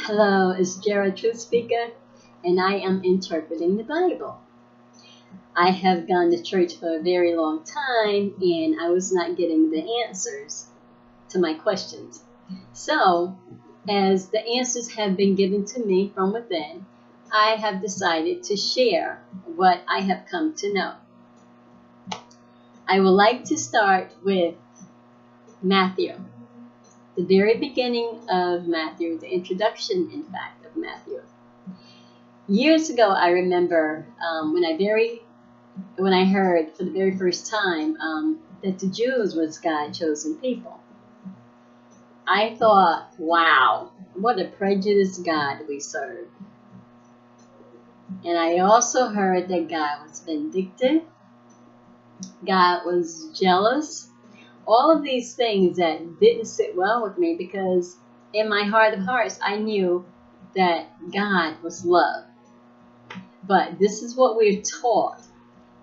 Hello, it's Gerald Truth Speaker, and I am interpreting the Bible. I have gone to church for a very long time, and I was not getting the answers to my questions. So, as the answers have been given to me from within, I have decided to share what I have come to know. I would like to start with Matthew. The very beginning of Matthew, the introduction, in fact, of Matthew. Years ago, I remember when I heard for the very first time that the Jews was God's chosen people. I thought, wow, what a prejudiced God we serve. And I also heard that God was vindictive, God was jealous. All of these things that didn't sit well with me, because in my heart of hearts, I knew that God was love. But this is what we're taught.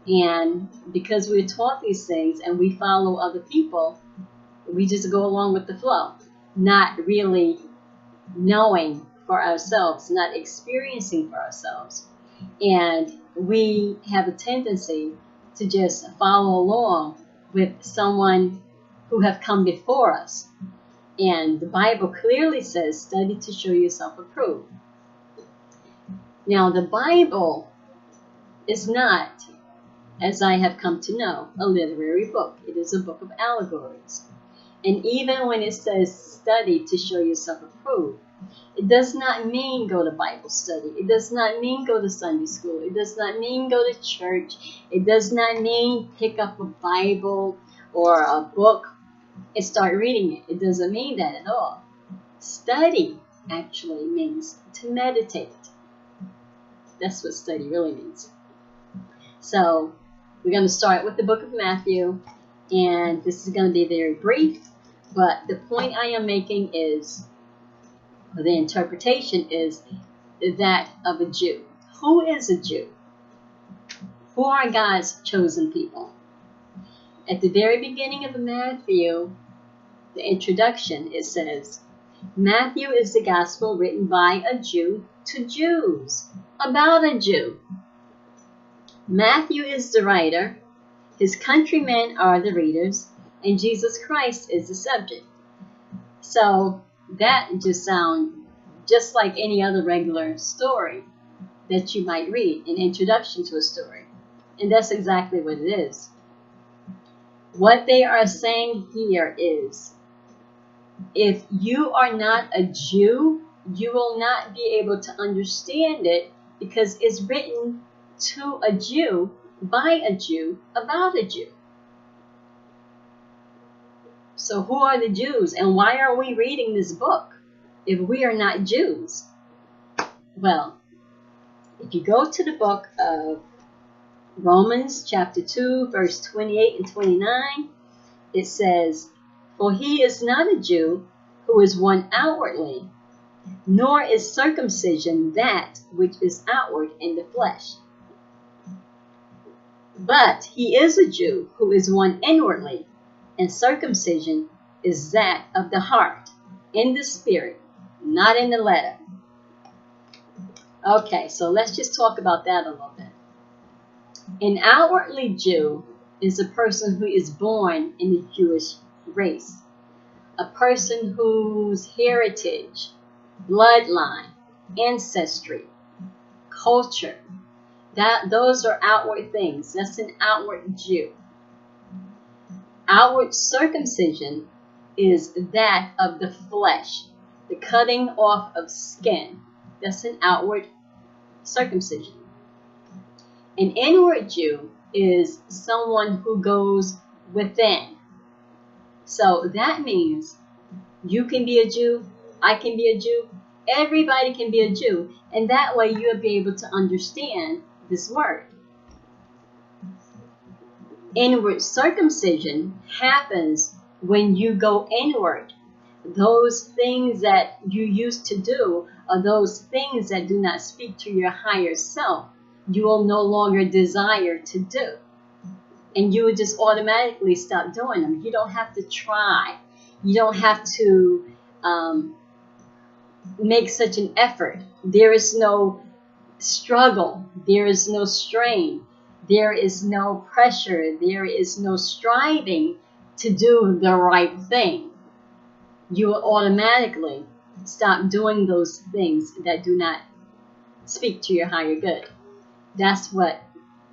And because we're taught these things and we follow other people, we just go along with the flow, not really knowing for ourselves, not experiencing for ourselves. And we have a tendency to just follow along with someone who have come before us. And the Bible clearly says, study to show yourself approved. Now, the Bible is not, as I have come to know, a literary book. It is a book of allegories. And even when it says study to show yourself approved, it does not mean go to Bible study. It does not mean go to Sunday school. It does not mean go to church. It does not mean pick up a Bible or a book and start reading it. It doesn't mean that at all. Study actually means to meditate. That's what study really means. So we're going to start with the book of Matthew, and this is going to be very brief, but the point I am making is, or the interpretation is that of a Jew. Who is a Jew? Who are God's chosen people? At the very beginning of Matthew, the introduction, it says, Matthew is the gospel written by a Jew to Jews, about a Jew. Matthew is the writer, his countrymen are the readers, and Jesus Christ is the subject. So that just sounds just like any other regular story that you might read, an introduction to a story. And that's exactly what it is. What they are saying here is, if you are not a Jew, you will not be able to understand it, because it's written to a Jew, by a Jew, about a Jew. So who are the Jews, and why are we reading this book if we are not Jews? Well, if you go to the book of Romans chapter 2, verse 28 and 29, it says, For he is not a Jew who is one outwardly, nor is circumcision that which is outward in the flesh. But he is a Jew who is one inwardly, and circumcision is that of the heart, in the spirit, not in the letter. Okay, so let's just talk about that a little bit. An outwardly Jew is a person who is born in the Jewish race, a person whose heritage, bloodline, ancestry, culture, those are outward things. That's an outward Jew. Outward circumcision is that of the flesh, the cutting off of skin. That's an outward circumcision. An inward Jew is someone who goes within. So that means you can be a Jew, I can be a Jew, everybody can be a Jew, and that way you'll be able to understand this word. Inward circumcision happens when you go inward. Those things that you used to do, or those things that do not speak to your higher self, you will no longer desire to do. And you would just automatically stop doing them. You don't have to try. You don't have to make such an effort. There is no struggle. There is no strain. There is no pressure. There is no striving to do the right thing. You will automatically stop doing those things that do not speak to your higher good. That's what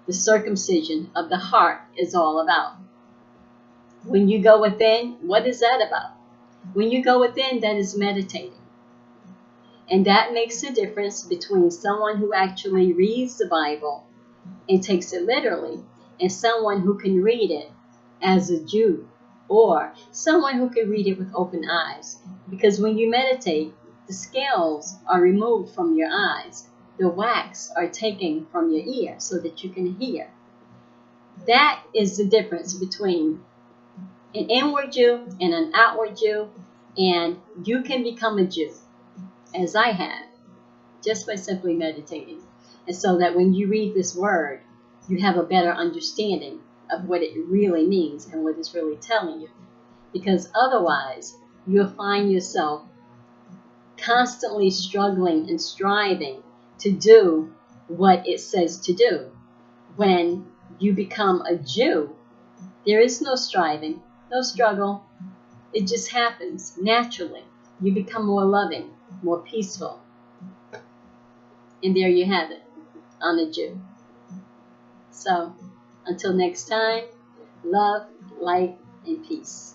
the circumcision of the heart is all about. When you go within, what is that about? When you go within, that is meditating. And that makes the difference between someone who actually reads the Bible and takes it literally, and someone who can read it as a Jew, or someone who can read it with open eyes. Because when you meditate, the scales are removed from your eyes. The wax are taken from your ear so that you can hear. That is the difference between an inward Jew and an outward Jew, and you can become a Jew, as I have, just by simply meditating. And so that when you read this word, you have a better understanding of what it really means and what it's really telling you. Because otherwise, you'll find yourself constantly struggling and striving to do what it says to do. When you become a Jew, there is no striving, no struggle. It just happens naturally. You become more loving, more peaceful. And there you have it, on a Jew. So, until next time, love, light, and peace.